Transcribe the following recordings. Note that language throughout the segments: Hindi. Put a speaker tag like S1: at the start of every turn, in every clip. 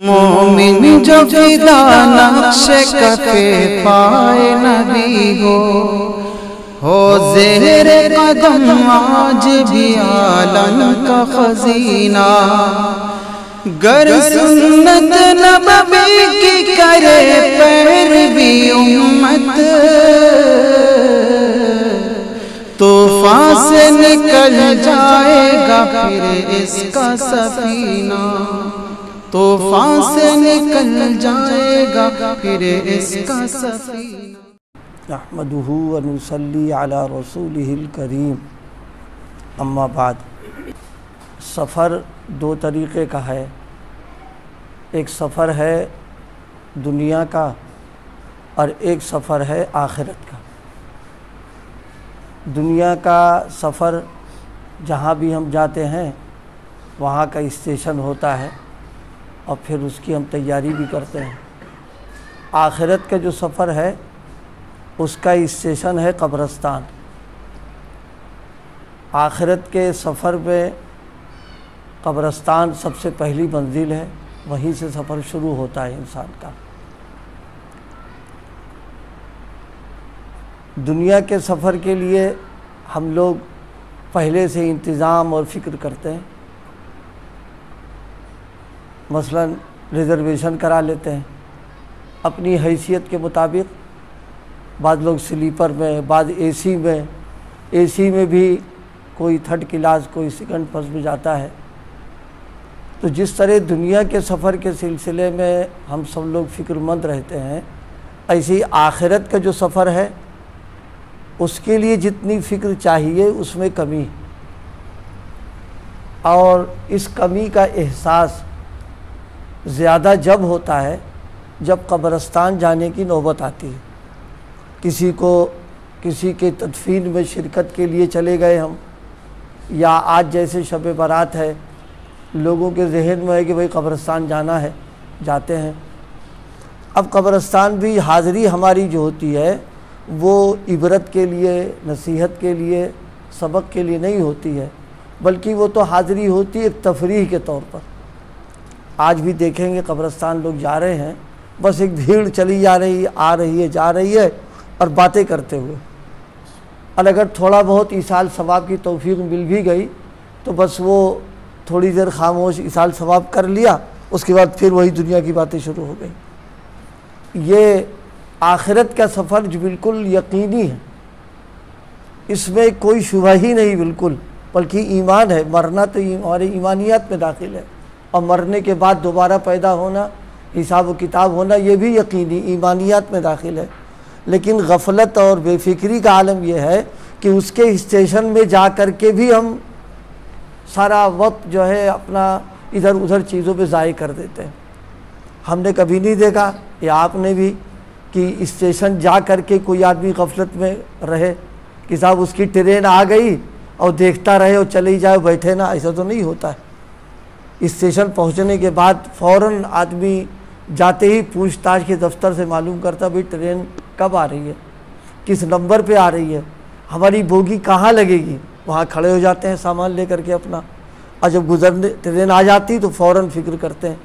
S1: मोमिन जो फिदा नक्शे कफे पाए नबी हो ज़ेरे कदम आज भी आलम का खजीना। गर सुन्नत नबवी की करे पैरवी उम्मत, तूफान से निकल जाएगा फिर इसका सफीना। तूफान से निकल जाएगा फिर इसका सफीना।
S2: नहमदुहु व नुसल्ली अला रसूलिहिल करीम, अम्मा बाद। सफ़र दो तरीक़े का है। एक सफ़र है दुनिया का और एक सफ़र है आखिरत का। दुनिया का सफ़र जहाँ भी हम जाते हैं वहाँ का स्टेशन होता है और फिर उसकी हम तैयारी भी करते हैं। आखिरत का जो सफ़र है उसका स्टेशन है कब्रिस्तान। आखिरत के सफ़र में कब्रिस्तान सबसे पहली मंजिल है, वहीं से सफ़र शुरू होता है इंसान का। दुनिया के सफ़र के लिए हम लोग पहले से इंतज़ाम और फ़िक्र करते हैं। मसलन रिज़र्वेशन करा लेते हैं अपनी हैसियत के मुताबिक। बाद लोग स्लीपर में, बाद एसी में। एसी में भी कोई थर्ड क्लास, कोई सेकंड फर्स्ट में जाता है। तो जिस तरह दुनिया के सफ़र के सिलसिले में हम सब लोग फ़िक्रमंद रहते हैं, ऐसे ही आखिरत का जो सफ़र है उसके लिए जितनी फ़िक्र चाहिए उसमें कमी। और इस कमी का एहसास ज़्यादा जब होता है जब कब्रिस्तान जाने की नौबत आती है। किसी के तदफीन में शिरकत के लिए चले गए हम, या आज जैसे शब बारात है, लोगों के जहन में है कि भाई कब्रिस्तान जाना है, जाते हैं। अब कब्रिस्तान भी हाज़री हमारी जो होती है वो इबरत के लिए, नसीहत के लिए, सबक के लिए नहीं होती है, बल्कि वो तो हाज़री होती है एक तफरीह के तौर पर। आज भी देखेंगे कब्रिस्तान लोग जा रहे हैं, बस एक भीड़ चली जा रही है, आ रही है, जा रही है और बातें करते हुए। और अगर थोड़ा बहुत ईसाल सवाब की तौफीक मिल भी गई तो बस वो थोड़ी देर खामोश ईसाल सवाब कर लिया, उसके बाद फिर वही दुनिया की बातें शुरू हो गई। ये आखिरत का सफ़र जो बिल्कुल यकीनी है, इसमें कोई शुबह ही नहीं बिल्कुल, बल्कि ईमान है। मरना तो हमारे ईमानियात में दाखिल है, और मरने के बाद दोबारा पैदा होना, हिसाब व किताब होना, ये भी यकीनी ईमानियात में दाखिल है। लेकिन गफलत और बेफिक्री का आलम यह है कि उसके स्टेशन में जा कर के भी हम सारा वक्त जो है अपना इधर उधर चीज़ों पे ज़ाय कर देते हैं। हमने कभी नहीं देखा, या आपने भी, कि स्टेशन जा कर के कोई आदमी गफलत में रहे कि साहब उसकी ट्रेन आ गई और देखता रहे और चले ही जाए, बैठे ना। ऐसा तो नहीं होता है। स्टेशन पहुंचने के बाद फ़ौरन आदमी जाते ही पूछताछ के दफ्तर से मालूम करता, भाई ट्रेन कब आ रही है, किस नंबर पे आ रही है, हमारी बोगी कहाँ लगेगी। वहाँ खड़े हो जाते हैं सामान लेकर के अपना, और जब गुजरने ट्रेन आ जाती तो फ़ौरन फ़िक्र करते हैं।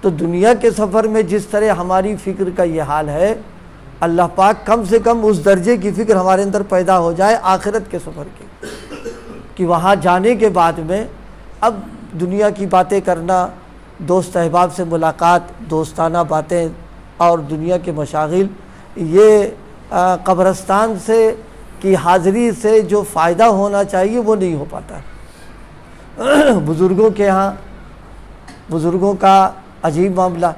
S2: तो दुनिया के सफ़र में जिस तरह हमारी फ़िक्र का ये हाल है, अल्लाह पाक कम से कम उस दर्जे की फ़िक्र हमारे अंदर पैदा हो जाए आखिरत के सफ़र की, कि वहाँ जाने के बाद में अब दुनिया की बातें करना, दोस्त अहबाब से मुलाकात, दोस्ताना बातें और दुनिया के मशागिल, ये कब्रिस्तान से की हाज़री से जो फ़ायदा होना चाहिए वो नहीं हो पाता है। बुज़ुर्गों के यहाँ, बुज़ुर्गों का अजीब मामला,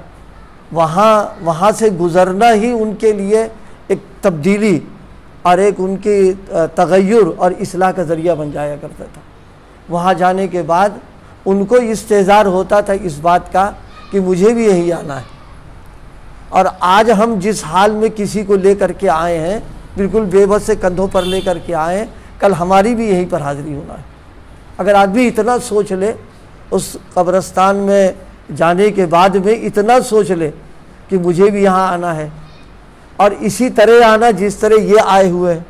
S2: वहाँ से गुज़रना ही उनके लिए एक तब्दीली और एक उनकी तगय्युर और इस्लाह का ज़रिया बन जाया करता था। वहाँ जाने के बाद उनको इस्तेज़ार होता था इस बात का कि मुझे भी यही आना है। और आज हम जिस हाल में किसी को ले कर के आए हैं, बिल्कुल बेबस से कंधों पर ले कर के आए हैं, कल हमारी भी यहीं पर हाज़िरी होना है। अगर आदमी इतना सोच ले, उस कब्रिस्तान में जाने के बाद में इतना सोच ले कि मुझे भी यहाँ आना है, और इसी तरह आना जिस तरह ये आए हुए हैं,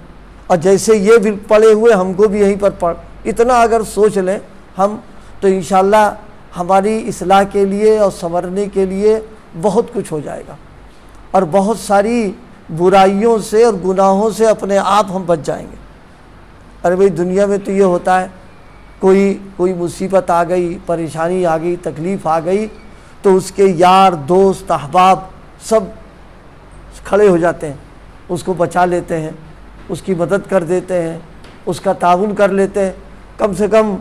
S2: और जैसे ये पड़े हुए हमको भी यहीं पर इतना अगर सोच लें हम, तो इंशाअल्लाह हमारी इस्लाह के लिए और संवरने के लिए बहुत कुछ हो जाएगा, और बहुत सारी बुराइयों से और गुनाहों से अपने आप हम बच जाएंगे। अरे भाई दुनिया में तो ये होता है, कोई मुसीबत आ गई, परेशानी आ गई, तकलीफ़ आ गई, तो उसके यार दोस्त अहबाब सब खड़े हो जाते हैं, उसको बचा लेते हैं, उसकी मदद कर देते हैं, उसका ताउन कर लेते हैं, कम से कम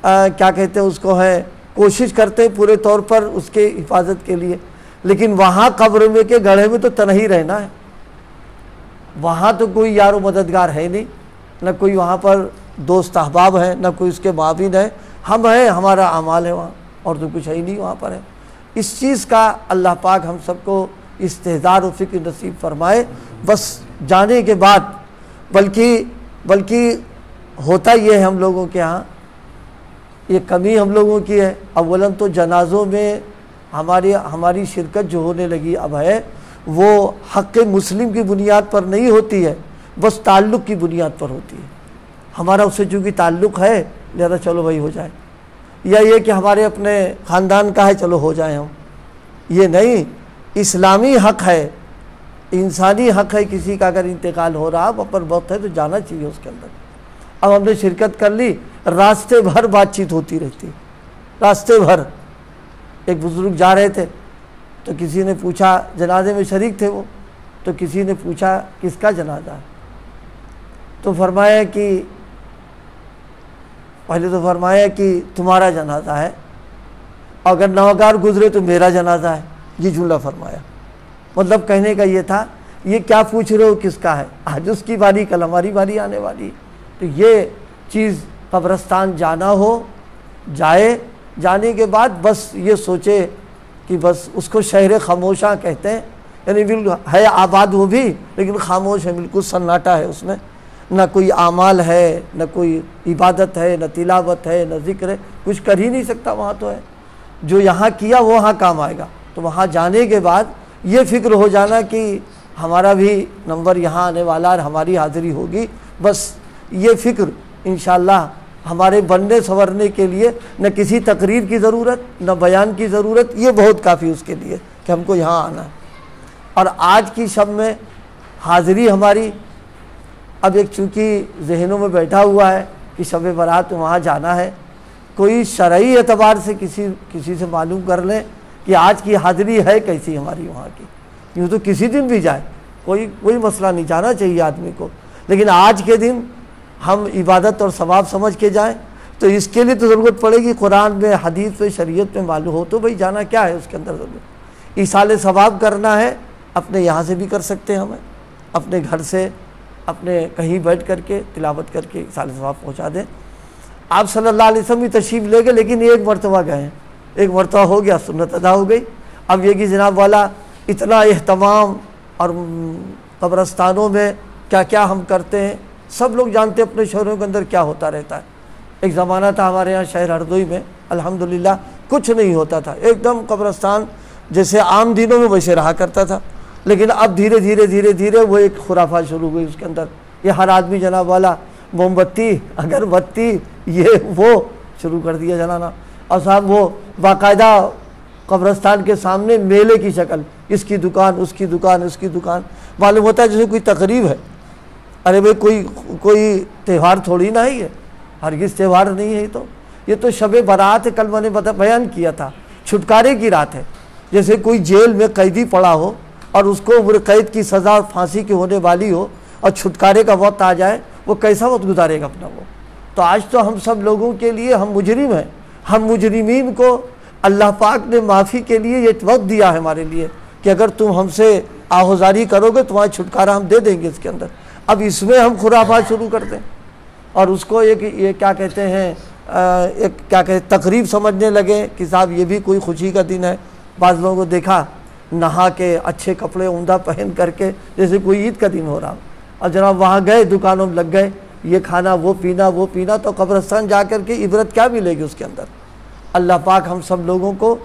S2: क्या कहते हैं उसको है, कोशिश करते हैं पूरे तौर पर उसके हिफाजत के लिए। लेकिन वहाँ कब्र में के गड्ढे में तो तन्ही रहना है, वहाँ तो कोई यारो मददगार है नहीं, न कोई वहाँ पर दोस्त अहबाब है, न कोई उसके माविन है, हम हैं, हमारा अमाल है वहाँ, और तो कुछ है ही नहीं वहाँ पर है। इस चीज़ का अल्लाह पाक हम सबको इस्तेहदार और फ़िक्र नसीब फरमाए। बस जाने के बाद बल्कि होता ये है हम लोगों के यहाँ, ये कमी हम लोगों की है। अव्वलन तो जनाज़ों में हमारी शिरकत जो होने लगी अब है, वो हक़ मुस्लिम की बुनियाद पर नहीं होती है, बस ताल्लुक़ की बुनियाद पर होती है। हमारा उससे चूँकि ताल्लुक़ है, लिहाजा चलो भाई हो जाए, या ये कि हमारे अपने ख़ानदान का है, चलो हो जाए हम, ये नहीं। इस्लामी हक़ है, इंसानी हक़ है, किसी का अगर इंतकाल हो रहा अपन वक्त है तो जाना चाहिए उसके अंदर। अब हमने शिरकत कर ली, रास्ते भर बातचीत होती रहती है, रास्ते भर। एक बुज़ुर्ग जा रहे थे तो किसी ने पूछा, जनाजे में शरीक थे वो, तो किसी ने पूछा किसका जनाजा है, तो फरमाया कि पहले तो फरमाया कि तुम्हारा जनाजा है, अगर नौकार गुजरे तो मेरा जनाजा है, ये जुमला फरमाया। मतलब कहने का ये था, ये क्या पूछ रहे हो किसका है, आज उसकी बारी, कल हमारी बारी आने वाली। तो ये चीज़ कब्रस्तान जाना हो, जाए, जाने के बाद बस ये सोचे कि बस उसको शहर खामोशा कहते हैं, यानी बिल्कुल है आबाद वो भी, लेकिन खामोश है, बिल्कुल सन्नाटा है, उसमें न कोई आमाल है, न कोई इबादत है, न तिलावत है, न ज़िक्र है, कुछ कर ही नहीं सकता। वहाँ तो है जो यहाँ किया वो वहाँ काम आएगा। तो वहाँ जाने के बाद ये फ़िक्र हो जाना कि हमारा भी नंबर यहाँ आने वाला और हमारी हाज़िरी होगी, बस ये फ़िक्र इंशाअल्लाह हमारे बनने संवरने के लिए न किसी तकरीर की ज़रूरत, न बयान की ज़रूरत, ये बहुत काफ़ी उसके लिए कि हमको यहाँ आना है। और आज की शब में हाज़िरी हमारी अब एक चूँकि जहनों में बैठा हुआ है कि शब बारात वहाँ जाना है, कोई शरई एतबार से किसी से मालूम कर लें कि आज की हाज़िरी है कैसी हमारी वहाँ की। यूँ तो किसी दिन भी जाए कोई मसला नहीं, जाना चाहिए आदमी को, लेकिन आज के दिन हम इबादत और सवाब समझ के जाएं, तो इसके लिए तो ज़रूरत पड़ेगी कुरान में, हदीस में, शरीयत में मालूम हो तो भाई जाना क्या है उसके अंदर। ज़रूरत ईसाले सवाब करना है, अपने यहाँ से भी कर सकते हैं, हमें अपने घर से, अपने कहीं बैठ करके तिलावत करके ईसाले सवाब पहुँचा दें। आप सल्लल्लाहु अलैहि वसल्लम भी तशरीफ़ ले गए, लेकिन एक मरतबा गए हैं, एक मरतबा हो गया, सुन्नत अदा हो गई। अब ये कि जनाब वाला इतना एहतमाम और कब्रस्तानों में क्या क्या हम करते हैं, सब लोग जानते हैं अपने शहरों के अंदर क्या होता रहता है। एक ज़माना था हमारे यहाँ शहर हरदोई में, अल्हम्दुलिल्लाह कुछ नहीं होता था, एकदम कब्रस्तान जैसे आम दिनों में वैसे रहा करता था। लेकिन अब धीरे धीरे वो एक खुराफात शुरू हुई उसके अंदर। ये हर आदमी जनाब वाला मोमबत्ती, अगरबत्ती, ये वो शुरू कर दिया जलाना, और साहब वो बाकायदा कब्रस्तान के सामने मेले की शक्ल, इसकी दुकान, उसकी दुकान, उसकी दुकान। मालूम होता है जैसे कोई तकरीब है। अरे भाई कोई त्यौहार थोड़ी ना है, ये हरगिज़ त्यौहार नहीं है। ये तो शब बारात है, कल मैंने बयान किया था, छुटकारे की रात है। जैसे कोई जेल में कैदी पड़ा हो और उसको उम्र कैद की सज़ा फांसी की होने वाली हो और छुटकारे का वक्त आ जाए, वो कैसा वक्त गुजारेगा अपना वो। तो आज तो हम सब लोगों के लिए हम मुजरिम हैं, हम मुजरिमीन को अल्लाह पाक ने माफ़ी के लिए ये वक्त दिया है हमारे लिए कि अगर तुम हमसे आहोजारी करोगे तुम्हारा छुटकारा हम दे देंगे इसके अंदर। अब इसमें हम खुराफात शुरू करते हैं और उसको ये क्या कहते हैं, एक क्या कहते तकरीब समझने लगे कि साहब ये भी कोई खुशी का दिन है। बाज़ लोगों को देखा नहा के अच्छे कपड़े उम्दा पहन करके जैसे कोई ईद का दिन हो रहा, और जनाब वहाँ गए, दुकानों में लग गए, ये खाना वो पीना, तो कब्रस्तान जा कर के इबरत क्या मिलेगी उसके अंदर। अल्लाह पाक हम सब लोगों को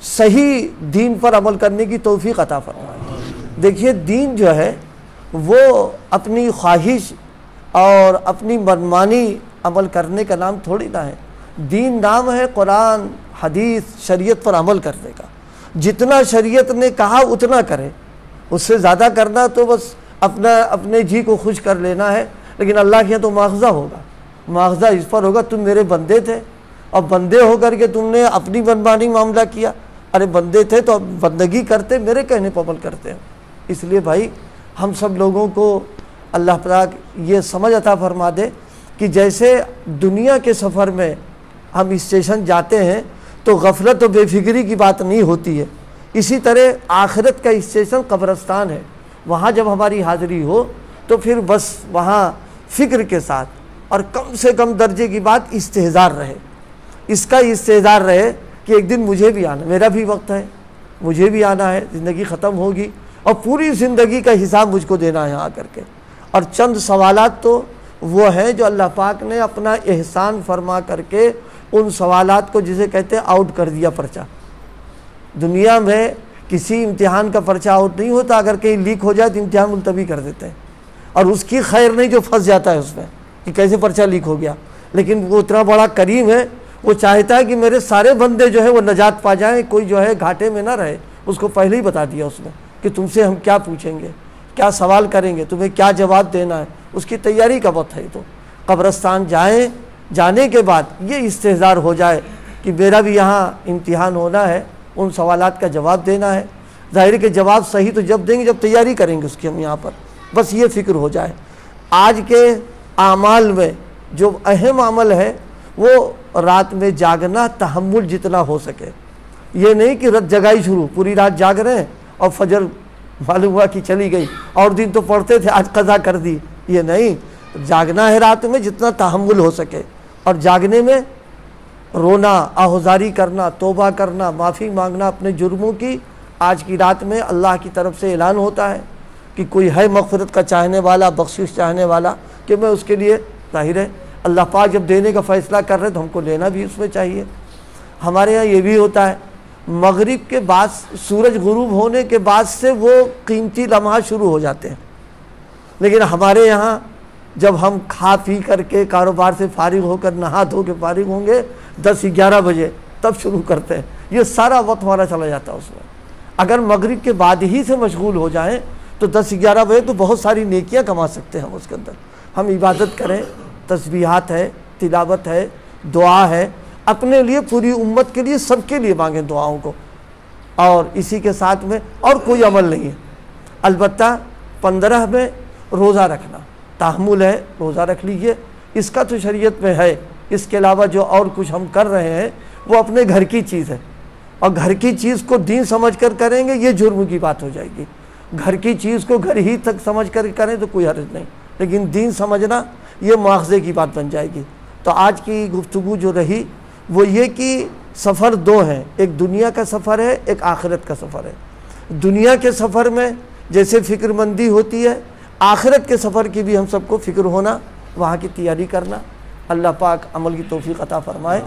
S2: सही दीन पर अमल करने की तौफीक अता फरमाए। देखिए दीन जो है वो अपनी ख्वाहिश और अपनी मनमानी अमल करने का नाम थोड़ी ना है। दीन नाम है कुरान, हदीस शरीयत पर अमल करने का। जितना शरीयत ने कहा उतना करें, उससे ज़्यादा करना तो बस अपने जी को खुश कर लेना है। लेकिन अल्लाह के यहाँ तो मुआवजा होगा, मुआवजा इस पर होगा तुम मेरे बंदे थे और बंदे होकर के तुमने अपनी मनमानी मामला किया। अरे बंदे थे तो अब बंदगी करते, मेरे कहने पर अमल करते हैं। इसलिए भाई हम सब लोगों को अल्लाह पाक ये समझ अता फरमा दे कि जैसे दुनिया के सफ़र में हम स्टेशन जाते हैं तो गफलत और बेफिक्री की बात नहीं होती है, इसी तरह आखिरत का स्टेशन कब्रस्तान है। वहाँ जब हमारी हाज़िरी हो तो फिर बस वहाँ फ़िक्र के साथ और कम से कम दर्जे की बात इस्तेहज़ार रहे, इसका इस्तेहज़ार रहे कि एक दिन मुझे भी आना, मेरा भी वक्त है, मुझे भी आना है, ज़िंदगी ख़त्म होगी और पूरी ज़िंदगी का हिसाब मुझको देना है यहाँ करके। और चंद सवालात तो वो हैं जो अल्लाह पाक ने अपना एहसान फरमा करके उन सवालात को जिसे कहते हैं आउट कर दिया पर्चा। दुनिया में किसी इम्तिहान का पर्चा आउट नहीं होता, अगर कहीं लीक हो जाए तो इम्तिहान मुलतवी कर देते हैं और उसकी खैर नहीं जो फंस जाता है उसमें कि कैसे पर्चा लीक हो गया। लेकिन वो इतना बड़ा करीम है, वो चाहता है कि मेरे सारे बंदे जो है वो नजात पा जाएं, कोई जो है घाटे में ना रहे। उसको पहले ही बता दिया उसने कि तुमसे हम क्या पूछेंगे, क्या सवाल करेंगे, तुम्हें क्या जवाब देना है, उसकी तैयारी का वक्त है। तो कब्रस्तान जाएं, जाने के बाद ये इस्तेहज़ार हो जाए कि मेरा भी यहाँ इम्तिहान होना है, उन सवालात का जवाब देना है। ज़ाहिर के जवाब सही तो जब देंगे जब तैयारी करेंगे उसकी हम यहाँ पर, बस ये फ़िक्र हो जाए। आज के आमाल में जो अहम अमल है वो रात में जागना, तहम्मुल जितना हो सके। ये नहीं कि रात जगाई शुरू, पूरी रात जाग रहे हैं और फजर मालूम हुआ कि चली गई और दिन तो पढ़ते थे आज कज़ा कर दी, ये नहीं। जागना है रात में जितना तहम्मुल हो सके और जागने में रोना, आहुजारी करना, तौबा करना, माफ़ी मांगना अपने जुर्मों की। आज की रात में अल्लाह की तरफ से ऐलान होता है कि कोई है मग़फ़िरत का चाहने वाला, बख्शिश चाहने वाला, कि मैं उसके लिए, ज़ाहिर है अल्लाह पाक जब देने का फ़ैसला कर रहे तो हमको लेना भी उसमें चाहिए। हमारे यहाँ ये भी होता है मगरिब के बाद, सूरज गुरूब होने के बाद से वो कीमती लम्हा शुरू हो जाते हैं। लेकिन हमारे यहाँ जब हम खा पी करके कारोबार से फारिग होकर नहा धो के फारिग होंगे 10-11 बजे तब शुरू करते हैं, ये सारा वक्त हमारा चला जाता है उसमें। अगर मगरिब के बाद ही से मशगूल हो जाएं तो 10-11 बजे तो बहुत सारी नेकियां कमा सकते हैं हम उसके अंदर। हम इबादत करें, तस्बीहात है, तिलावत है, दुआ है, अपने लिए, पूरी उम्मत के लिए, सबके लिए मांगें दुआओं को। और इसी के साथ में और कोई अमल नहीं है, अलबत्ता 15 में रोज़ा रखना, तहम्मुल है, रोज़ा रख लीजिए, इसका तो शरीयत में है। इसके अलावा जो और कुछ हम कर रहे हैं वो अपने घर की चीज़ है और घर की चीज़ को दीन समझ कर करेंगे ये जुर्म की बात हो जाएगी। घर की चीज़ को घर ही तक समझ कर करें तो कोई हर्ज नहीं, लेकिन दीन समझना ये मुआवजे की बात बन जाएगी। तो आज की गुफ्तगू जो रही वो ये कि सफ़र दो हैं, एक दुनिया का सफ़र है, एक आखिरत का सफ़र है। दुनिया के सफ़र में जैसे फ़िक्रमंदी होती है, आखिरत के सफ़र की भी हम सबको फ़िक्र होना, वहाँ की तैयारी करना। अल्लाह पाक अमल की तौफीक अता फ़रमाए।